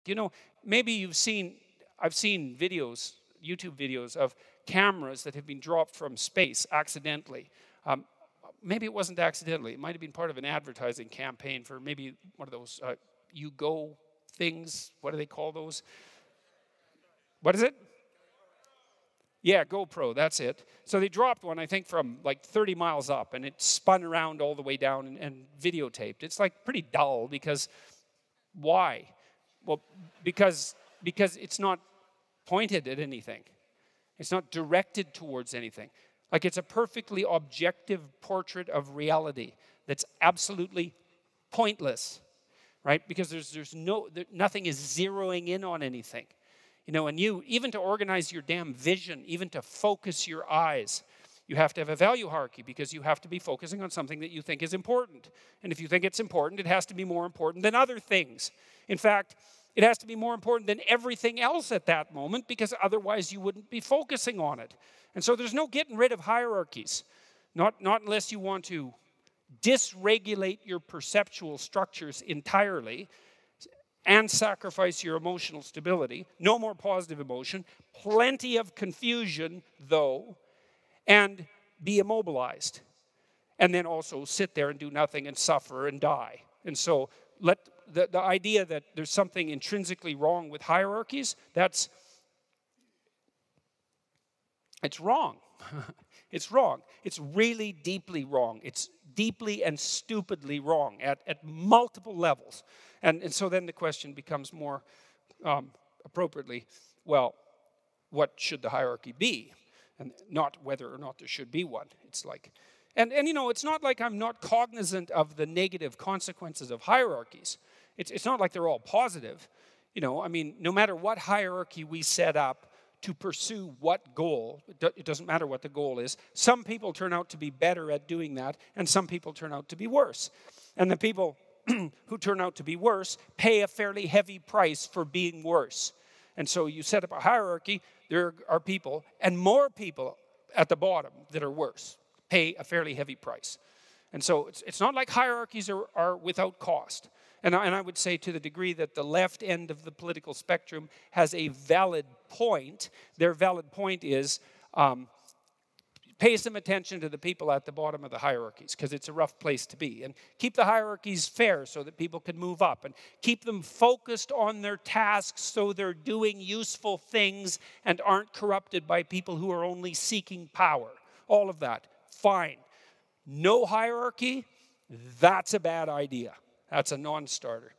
You know, maybe I've seen videos, YouTube videos of cameras that have been dropped from space accidentally. Maybe it wasn't accidentally. It might have been part of an advertising campaign for maybe one of those You Go things. What do they call those? What is it? Yeah, GoPro, that's it. So they dropped one, I think, from like 30 miles up, and it spun around all the way down and videotaped. It's like pretty dull because why? Well, because it's not pointed at anything. It's not directed towards anything. Like it's a perfectly objective portrait of reality that's absolutely pointless, right? Because nothing is zeroing in on anything. You know, and even to organize your damn vision, even to focus your eyes, you have to have a value hierarchy because you have to be focusing on something that you think is important. And if you think it's important, it has to be more important than other things. In fact, it has to be more important than everything else at that moment because otherwise you wouldn't be focusing on it. And so there's no getting rid of hierarchies, not unless you want to dysregulate your perceptual structures entirely and sacrifice your emotional stability. No more positive emotion. Plenty of confusion, though, and be immobilized. And then also sit there and do nothing and suffer and die. And so let the idea that there's something intrinsically wrong with hierarchies, it's wrong. It's wrong. It's really deeply wrong. It's deeply and stupidly wrong at multiple levels. And so then the question becomes more appropriately, well, what should the hierarchy be? And not whether or not there should be one. It's like, and you know, it's not like I'm not cognizant of the negative consequences of hierarchies. It's not like they're all positive. You know, I mean, no matter what hierarchy we set up to pursue what goal, it doesn't matter what the goal is, some people turn out to be better at doing that, and some people turn out to be worse. And the people who turn out to be worse pay a fairly heavy price for being worse. And so you set up a hierarchy, there are people, and more people at the bottom that are worse, pay a fairly heavy price. And so it's not like hierarchies are without cost. And I would say to the degree that the left end of the political spectrum has a valid point, their valid point is pay some attention to the people at the bottom of the hierarchies because it's a rough place to be. And keep the hierarchies fair so that people can move up. And keep them focused on their tasks so they're doing useful things and aren't corrupted by people who are only seeking power. All of that, fine. No hierarchy, that's a bad idea. That's a non-starter.